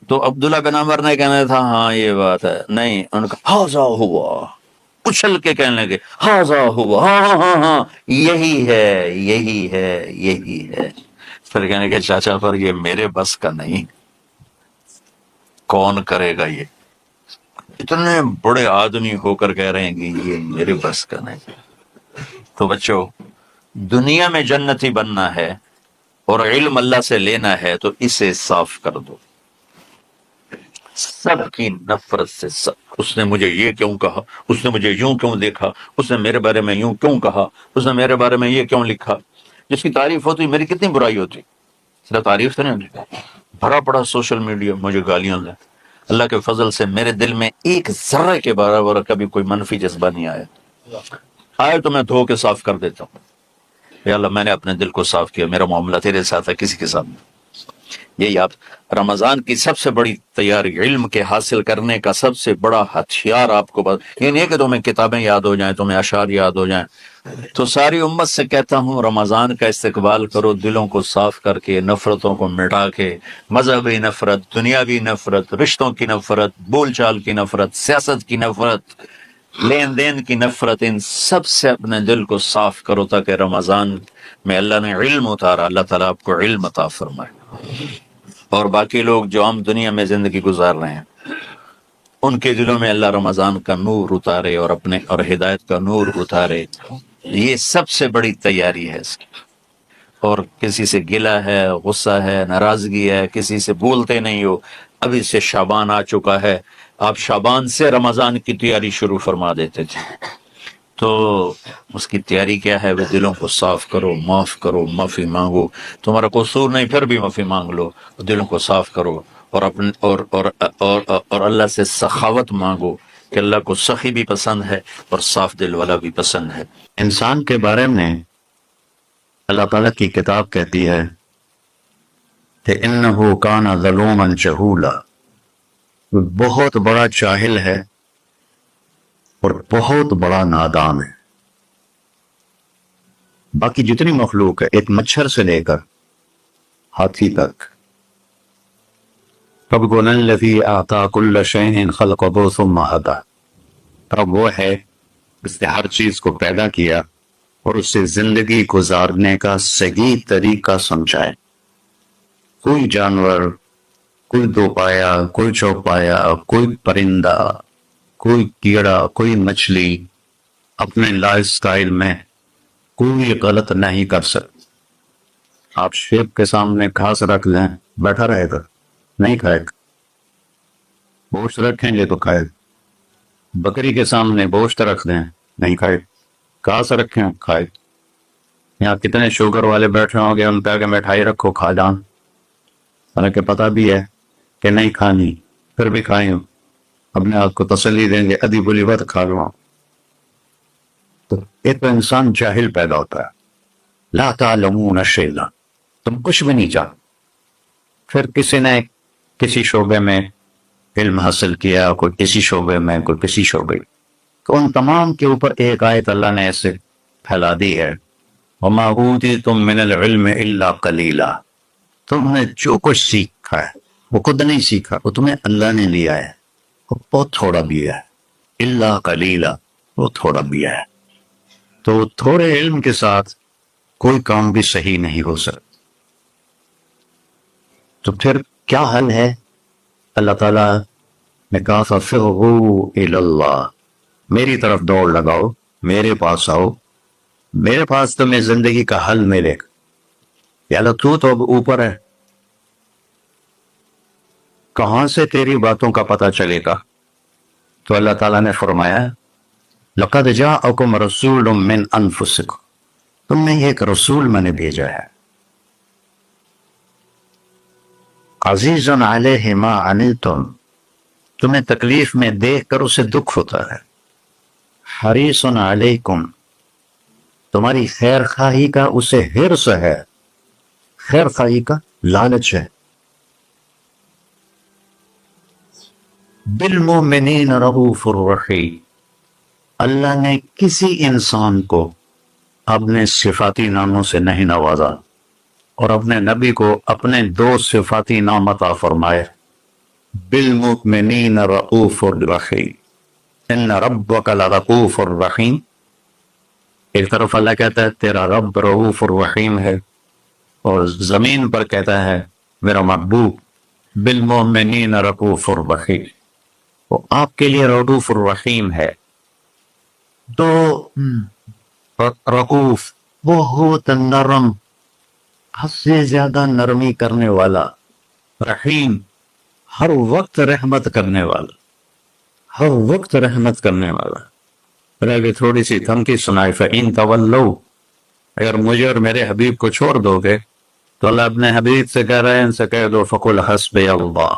تو عبداللہ بن عمر نے کہنا تھا ہاں یہ بات ہے, نہیں, ان کا ہاذا ہوا, اچھل کے کہنے لگے ہاذا ہوا, ہاں ہاں ہاں ہاں یہی ہے یہی ہے یہی ہے. پھر کہنے کہ چاچا پر یہ میرے بس کا نہیں, کون کرے گا یہ؟ اتنے بڑے آدمی ہو کر کہہ رہے ہیں کہ یہ میرے بس کا نہیں. تو بچوں, دنیا میں جنتی بننا ہے اور علم اللہ سے لینا ہے تو اسے صاف کر دو سب کی نفرت سے. سب, اس نے مجھے یہ کیوں کہا, اس نے مجھے یوں کیوں دیکھا, اس نے میرے بارے میں یوں کیوں کہا, اس نے میرے بارے میں یہ کیوں لکھا. جس کی تعریف ہوتی میری کتنی برائی ہوتی, صرف تعریف سے نہیں ہوتی. بھرا پڑا سوشل میڈیا مجھے گالیاں دیں. اللہ کے فضل سے میرے دل میں ایک ذرے کے برابر کبھی کوئی منفی جذبہ نہیں آیا. آئے تو میں دھو کے صاف کر دیتا ہوں, یا اللہ میں نے اپنے دل کو صاف کیا, میرا معاملہ تیرے ساتھ ہے, کسی کے ساتھ نہیں. یہی آپ رمضان کی سب سے بڑی تیاری, علم کے حاصل کرنے کا سب سے بڑا ہتھیار آپ کو یہ نہیں کہ تمہیں کتابیں یاد ہو جائیں, تمہیں اشعار یاد ہو جائیں. تو ساری امت سے کہتا ہوں رمضان کا استقبال کرو دلوں کو صاف کر کے, نفرتوں کو مٹا کے, مذہبی نفرت, دنیاوی نفرت, رشتوں کی نفرت, بول چال کی نفرت, سیاست کی نفرت, لین دین کی نفرت, ان سب سے اپنے دل کو صاف کرو تاکہ رمضان میں اللہ نے علم اتارا, اللہ تعالیٰ آپ کو علم عطا فرمائے. اور باقی لوگ جو عام دنیا میں زندگی گزار رہے ہیں ان کے دلوں میں اللہ رمضان کا نور اتارے اور اپنے اور ہدایت کا نور اتارے. یہ سب سے بڑی تیاری ہے اس کی. اور کسی سے گلہ ہے, غصہ ہے, ناراضگی ہے, کسی سے بولتے نہیں ہو, ابھی سے شعبان آ چکا ہے, آپ شعبان سے رمضان کی تیاری شروع فرما دیتے تھے. تو اس کی تیاری کیا ہے؟ وہ دلوں کو صاف کرو, معاف کرو, معافی مانگو. تمہارا قصور نہیں پھر بھی معافی مانگ لو, دلوں کو صاف کرو اور اپنے اور اللہ سے سخاوت مانگو کہ اللہ کو سخی بھی پسند ہے اور صاف دل والا بھی پسند ہے. انسان کے بارے میں اللہ تعالیٰ کی کتاب کہتی ہے کہ انہ کان ظلوما جہولا, بہت بڑا جاہل ہے اور بہت بڑا نادان ہے. باقی جتنی مخلوق ہے, ایک مچھر سے لے کر ہاتھی تک, ربنا الذی اعطی کل شیء خلقہ ثم ہدی, رب وہ ہے اس نے ہر چیز کو پیدا کیا اور اس سے زندگی گزارنے کا صحیح طریقہ سمجھائے. کوئی جانور, کوئی دو پایا, کوئی چوپایا, کوئی پرندہ, کوئی کیڑا, کوئی مچھلی اپنے لائف سٹائل میں کوئی غلط نہیں کر سکتے۔ آپ شیب کے سامنے گھاس رکھ دیں، بیٹھا رہے گا؟ نہیں کھائے گا۔ گوشت رکھیں گے تو کھائے گا۔ بکری کے سامنے گوشت رکھ دیں، نہیں کھائے گا۔ گھاس رکھیں، کھائے گا۔ یہاں کتنے شوگر والے بیٹھے ہوں گے، ان پہ کہ مٹھائی رکھو کھا جان، حالانکہ پتہ بھی ہے کہ نہیں کھانی، پھر بھی کھائیں، اپنے آپ کو تسلی دیں گے ادھی بلی بات کھا لوں۔ تو ایک تو انسان جاہل پیدا ہوتا ہے، لا تعلمون شیئا، تم کچھ بھی نہیں جانتے۔ پھر کسی نے کسی شعبے میں علم حاصل کیا، کوئی کسی شعبے میں، کوئی کسی شعبے، تو ان تمام کے اوپر ایک آیت اللہ نے ایسے پھیلا دی ہے، وما اوتیتم من العلم الا قلیلا، تم نے جو کچھ سیکھا ہے وہ خود نہیں سیکھا، وہ تمہیں اللہ نے دیا ہے، وہ بہت تھوڑا بھی ہے، الا قلیلا، وہ تھوڑا بھی ہے۔ تو تھوڑے علم کے ساتھ کوئی کام بھی صحیح نہیں ہو سکتا۔ تو پھر کیا حل ہے؟ اللہ تعالیٰ نے کہا فَفِرُّوا إِلَى اللَّهِ، میری طرف دوڑ لگاؤ، میرے پاس آؤ، میرے پاس تمہیں زندگی کا حل ملے گا۔ یا اللہ تو اب اوپر ہے، کہاں سے تیری باتوں کا پتہ چلے گا؟ تو اللہ تعالیٰ نے فرمایا لَقَدْ جَاءَكُمْ رَسُولٌ مِّنْ أَنفُسِكُمْ، تم میں ایک رسول میں نے بھیجا ہے، عزیزٌ علیہ ما عنتم، تمہیں تکلیف میں دیکھ کر اسے دکھ ہوتا ہے، حریص علیکم، تمہاری خیر خواہی کا اسے حرص ہے، خیر خواہی کا لالچ ہے، بالمؤمنین رؤوف الرحیم، اللہ نے کسی انسان کو اپنے صفاتی ناموں سے نہیں نوازا اور اپنے نبی کو اپنے دو صفاتی نام عطا فرمائے، بالمؤمنین رؤوف الرحیم، ان ربک لرؤوف الرحیم۔ ایک طرف اللہ کہتا ہے تیرا رب رؤوف الرحیم ہے، اور زمین پر کہتا ہے میرا محبوب بالمؤمنین رؤوف الرحیم، وہ آپ کے لیے رؤوف الرحیم ہے۔ تو رؤوف بہت نرم، حد سے زیادہ نرمی کرنے والا، رحیم ہر وقت رحمت کرنے والا، ہر وقت رحمت کرنے والا۔ پھر آگے تھوڑی سی دھمکی سنائی، فَإِن تَوَلَّوْا، اگر مجھے اور میرے حبیب کو چھوڑ دو گے تو اللہ اپنے حبیب سے کہہ رہے ہیں، ان سے کہہ دو فَقُلْ حَسْبِيَ اللَّهُ،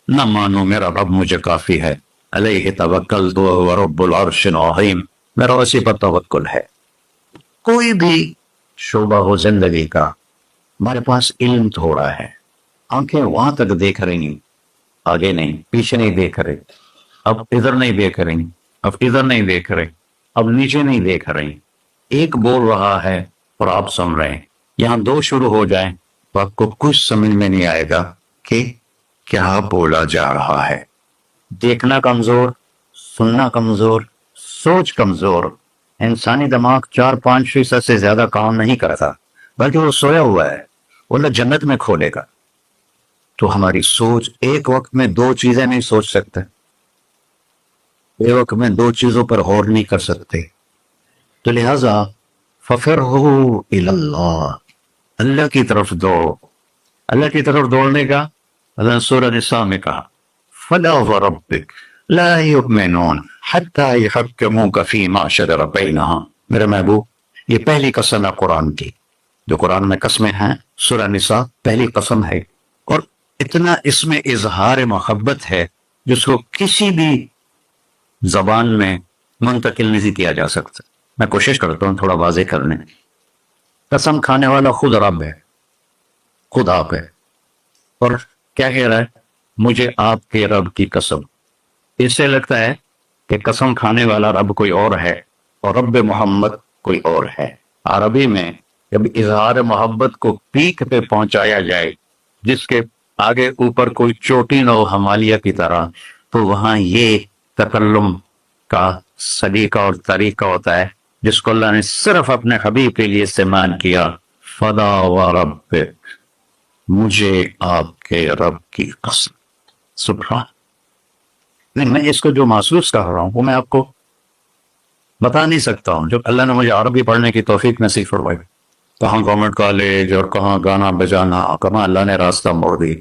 نہ مانو میرا رب مجھے کافی ہے، علیہ توکلت وهو رب العرش العظیم، میرا اسی پر توکل ہے۔ کوئی بھی شعبہ ہو زندگی کا، ہمارے پاس علم تھوڑا ہے، آنکھیں وہاں تک دیکھ رہی ہیں، آگے نہیں، پیچھے نہیں دیکھ رہے، اب ادھر نہیں دیکھ رہی، اب ادھر نہیں دیکھ رہے، اب نیچے نہیں دیکھ رہی، ایک بول رہا ہے اور آپ سن رہے ہیں، یہاں دو شروع ہو جائیں تو آپ کو کچھ سمجھ میں نہیں آئے گا کہ کیا بولا جا رہا ہے۔ دیکھنا کمزور، سننا کمزور، سوچ کمزور، انسانی دماغ 4-5% سے زیادہ کام نہیں کرتا، بلکہ وہ سویا ہوا ہے، وہ اللہ جنت میں کھولے گا۔ تو ہماری سوچ ایک وقت میں دو چیزیں نہیں سوچ سکتے، ایک وقت میں دو چیزوں پر غور نہیں کر سکتے، تو لہذا فَفِرُّوا إِلَى اللَّهِ، اللہ کی طرف دوڑو۔ اللہ کی طرف دوڑنے کا اللہ نے سورہ نساء میں کہا فَلَا وَرَبِّكَ لَا يُؤْمِنُونَ حَتَّى يُحَكِّمُوكَ فِيمَا شَجَرَ بَيْنَهُمْ، میرے محبوب یہ پہلی قسم ہے قرآن کی، جو قرآن میں قسمیں ہیں، سورہ نساء پہلی قسم ہے، اور اتنا اس میں اظہار محبت ہے جس کو کسی بھی زبان میں منتقل نہیں کیا جا سکتا۔ میں کوشش کرتا ہوں تھوڑا واضح کرنے۔ قسم کھانے والا خود رب ہے، خود آپ ہے، اور کیا کہہ رہا ہے؟ مجھے آپ کے رب کی قسم۔ اس سے لگتا ہے کہ قسم کھانے والا رب کوئی اور ہے اور رب محمد کوئی اور ہے۔ عربی میں جب اظہار محبت کو پیک پہ پہنچایا جائے، جس کے آگے اوپر کوئی چوٹی نہ ہو ہمالیہ کی طرح، تو وہاں یہ تکلم کا سلیقہ اور طریقہ ہوتا ہے جس کو اللہ نے صرف اپنے حبیب کے لیے استعمال کیا، فَلَا وَرَبِّكَ، مجھے آپ کے رب کی قسم۔ سبحان نہیں، میں اس کو جو محسوس کر رہا ہوں وہ میں آپ کو بتا نہیں سکتا ہوں. جب اللہ نے مجھے عربی پڑھنے کی توفیق نصیب فرمائی، کہاں گورنمنٹ کالج اور کہاں گانا بجانا، کہاں اللہ نے راستہ موڑ دی.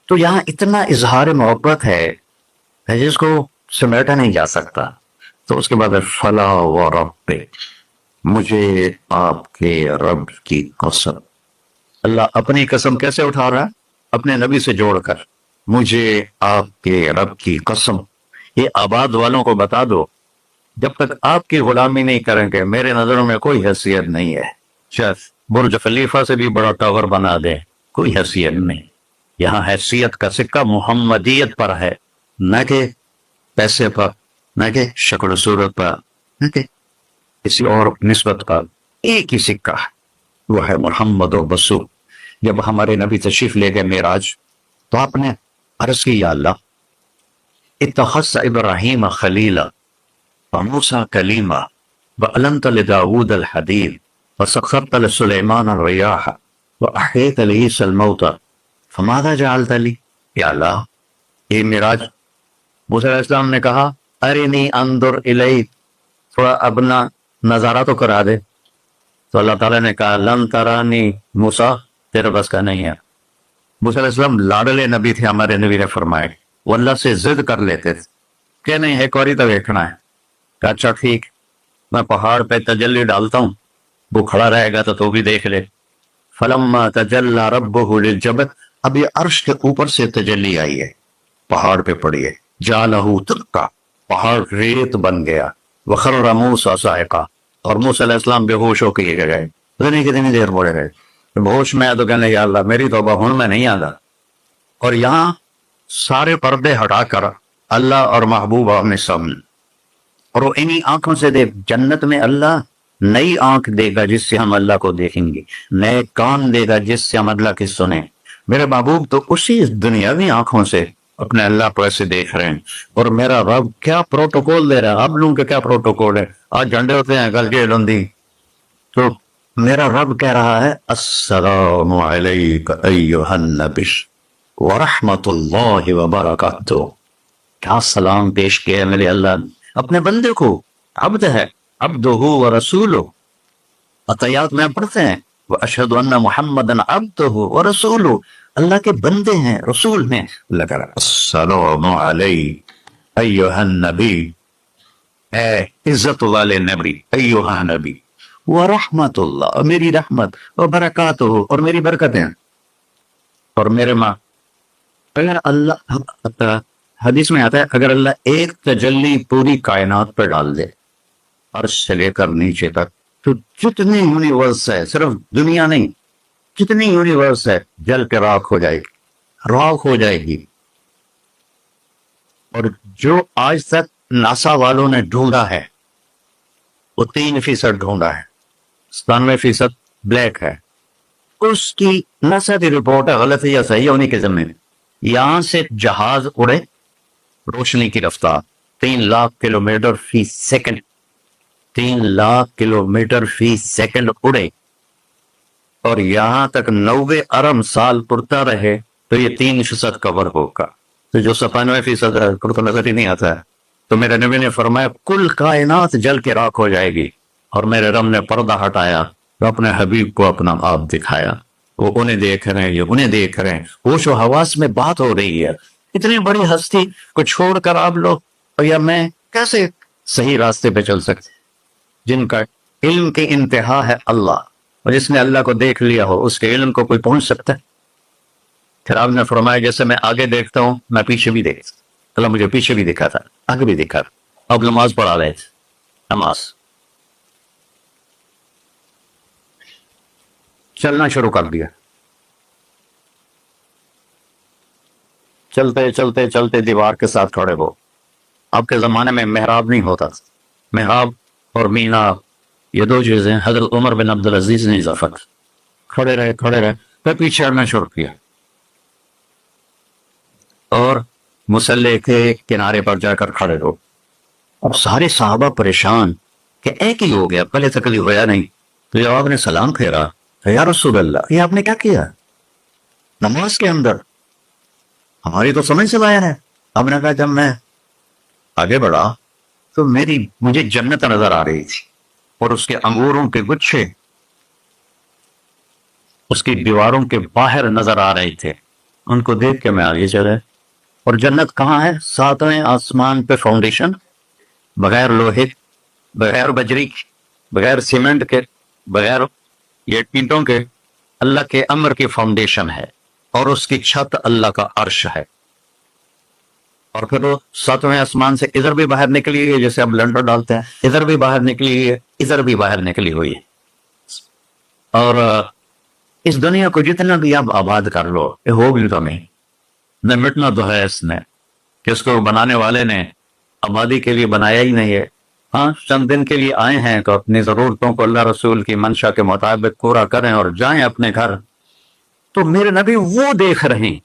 تو یہاں اتنا اظہار محبت ہے جس کو سمیٹا نہیں جا سکتا. تو اس کے بعد فلا و رب، مجھے آپ کے رب کی قسم. اللہ اپنی قسم کیسے اٹھا رہا ہے؟ اپنے نبی سے جوڑ کر. مجھے آپ کے رب کی قسم. یہ آباد والوں کو بتا دو، جب تک آپ کی غلامی نہیں کریں گے میرے نظروں میں کوئی حیثیت نہیں ہے. شاید برج خلیفہ سے بھی بڑا ٹاور بنا دے، کوئی حیثیت نہیں. یہاں حیثیت کا سکہ محمدیت پر ہے، نہ کہ پیسے پر، نہ کہ شکل و صورت پر، نہ کہ کسی اور نسبت پر. ایک ہی سکہ ہے، وہ ہے محمد و رسول. جب ہمارے نبی تشریف لے گئے معراج تو آپ نے عرض کی، یا اللہ اتخذ ابراہیم خلیلا وموسیٰ کلیما وعلمت لداود الحدید وسخرت لسلیمان الریاح واحییت لعیسی الموتى فماذا جعلت لی. یا اللہ، یہ معراج موسیٰ علیہ السلام نے کہا ارنی انظر الیک، تھوڑا اپنا نظارہ تو کرا دے. تو اللہ تعالیٰ نے کہا لن ترانی موسیٰ، تیرے بس کا نہیں ہے. موسیٰ علیہ السلام لاڈلے نبی تھے، ہمارے نبی نے فرمائے وہ اللہ سے ضد کر لیتے تھے کہ نہیں ایک باری تو دیکھنا ہے. کہا اچھا ٹھیک، میں پہاڑ پہ تجلی ڈالتا ہوں، وہ کھڑا رہے گا تو بھی دیکھ لے. فلما تجلی ربہ للجبل، اب یہ عرش کے اوپر سے تجلی آئی ہے، پہاڑ پہ پڑی ہے. جعلہ دکا، پہاڑ ریت بن گیا. وخر موسیٰ صاعقہ، اور موسیٰ علیہ السلام بے ہوش ہو کے یہ گئے. پتہ نہیں کتنی دیر پڑے گئے. ہوش میں تو کہنے یا اللہ میری توبہ ہوں میں نہیں آتا. اور یہاں سارے پردے ہٹا کر اللہ اور محبوب آمنے سامنے، اور وہ انہی آنکھوں سے دیکھ. جنت میں اللہ نئی آنکھ دے گا جس سے ہم اللہ کو دیکھیں گے، نئے کان دے گا جس سے ہم اللہ کی سنیں. میرے محبوب تو اسی دنیاوی آنکھوں سے اپنے اللہ کو ایسے دیکھ رہے ہیں. اور میرا رب کیا پروٹوکول دے رہا ہے. آپ لوگوں کے کیا پروٹوکول ہے؟ آج جھنڈے ہوتے ہیں، کل جیل ہوندی. تو میرا رب کہہ رہا ہے السلام علیک ایھا النبی ورحمۃ اللہ وبرکاتہ. کیا سلام پیش کیا ہے میرے اللہ نے اپنے بندے کو. عبد ہے، عبدہ ورسولہ. عطیات میں پڑھتے ہیں واشہد ان محمدا عبدہ ورسولہ، اللہ کے بندے ہیں، رسول ہیں. اللہ کہہ رہا ہے السلام علیک ایھا النبی، اے عزت والے نبی، ایھا نبی، ورحمۃ اللہ، میری رحمت، وبرکاتہ، اور میری برکتیں. اور میرے ماں، اگر اللہ، حدیث میں آتا ہے اگر اللہ ایک تجلی پوری کائنات پہ ڈال دے عرش سے لے کر نیچے تک، تو جتنی یونیورس ہے، صرف دنیا نہیں، جتنی یونیورس ہے جل کے راکھ ہو جائے گی، راکھ ہو جائے گی. اور جو آج تک ناسا والوں نے ڈھونڈا ہے وہ 3% ڈھونڈا ہے، 97% بلیک ہے. اس کی ناسا کی رپورٹ ہے، غلط ہے یا صحیح ہے انہیں کے ذمے میں. یہاں سے جہاز اڑے روشنی کی رفتار 3 لاکھ کلومیٹر فی سیکنڈ، 3 لاکھ کلومیٹر فی سیکنڈ اڑے، اور یہاں تک 90 ارب سال پڑتا رہے تو یہ 3% کور ہوگا. تو جو 97% ہے کو نظر ہی نہیں آتا ہے. تو میرے نبی نے فرمایا کل کائنات جل کے راکھ ہو جائے گی. اور میرے رب نے پردہ ہٹایا تو اپنے حبیب کو اپنا آپ دکھایا. وہ انہیں دیکھ رہے ہیں، یہ انہیں دیکھ رہے ہیں. ہوش و حواس میں بات ہو رہی ہے. اتنی بڑی ہستی کو چھوڑ کر آپ لوگ یا میں کیسے صحیح راستے پہ چل سکتے، جن کا علم کی انتہا ہے اللہ، اور جس نے اللہ کو دیکھ لیا ہو اس کے علم کو کوئی پہنچ سکتا ہے؟ پھر آپ نے فرمایا جیسے میں آگے دیکھتا ہوں میں پیچھے بھی دیکھتا ہوں. اللہ مجھے پیچھے بھی دکھا تھا، آگے بھی دکھا تھا. اب نماز پڑھا رہے تھے، نماز چلنا شروع کر دیا. چلتے چلتے چلتے دیوار کے ساتھ کھڑے ہو. آپ کے زمانے میں محراب نہیں ہوتا. محراب اور مینار یہ 2 چیزیں حضرت عمر بن عبدالعزیز نے اضافہ کی. کھڑے رہے کھڑے رہے، پھر پیچھے ہٹنا شروع کیا اور مصلی کے کنارے پر جا کر کھڑے ہو. اور سارے صحابہ پریشان کہ ایک ہی ہو گیا، پہلے تکلیف ہوا نہیں. تو جب آپ نے سلام پھیرا، یا رسول اللہ یہ آپ نے کیا کیا نماز کے اندر؟ ہماری تو سمجھ سے باہر ہے. آپ نے کہا جب میں آگے بڑھا تو مجھے جنت نظر آ رہی تھی، اور اس کے انگوروں کے گچھے اس کی دیواروں کے باہر نظر آ رہے تھے. ان کو دیکھ کے میں آگے چلے. اور جنت کہاں ہے؟ 7ویں آسمان پہ فاؤنڈیشن، بغیر لوہے، بغیر بجری، بغیر سیمنٹ کے، بغیر یہ اینٹوں کے، اللہ کے امر کی فاؤنڈیشن ہے، اور اس کی چھت اللہ کا عرش ہے. اور پھر وہ 7ویں آسمان سے ادھر بھی باہر نکلی ہوئی ہے، جیسے اب لنڈر ڈالتے ہیں، ادھر بھی باہر نکلی ہوئی ہے، ادھر بھی باہر نکلی ہوئی ہے. اور اس دنیا کو جتنا بھی آپ آباد کر لو، یہ ہوگی تو نہیں، نہ مٹنا تو ہے اس نے، کہ اس کو بنانے والے نے آبادی کے لیے بنایا ہی نہیں ہے. ہاں، چند دن کے لیے آئے ہیں تو اپنی ضرورتوں کو اللہ رسول کی منشا کے مطابق پورا کریں اور جائیں اپنے گھر. تو میرے نبی وہ دیکھ رہے ہیں.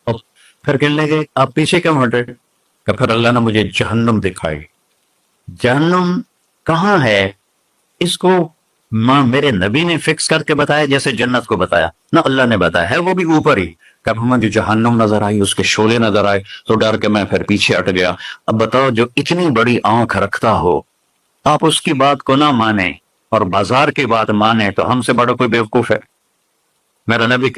اور پھر کہنے لگے آپ پیچھے کیوں ہٹے؟ کہ پھر اللہ نے مجھے جہنم دکھائی. جہنم کہاں ہے؟ اس کو میرے نبی نے فکس کر کے بتایا جیسے جنت کو بتایا؟ نہ، اللہ نے بتایا ہے وہ بھی اوپر ہی. کب مجھے جہنم نظر آئی، اس کے شعلے نظر آئے تو ڈر کے میں پھر پیچھے ہٹ گیا. اب بتاؤ، جو اتنی بڑی آنکھ رکھتا ہو، آپ اس کی بات کو نہ مانیں اور بازار کی بات مانیں، تو ہم سے بڑا کوئی بیوقوف ہے؟ میرا نبی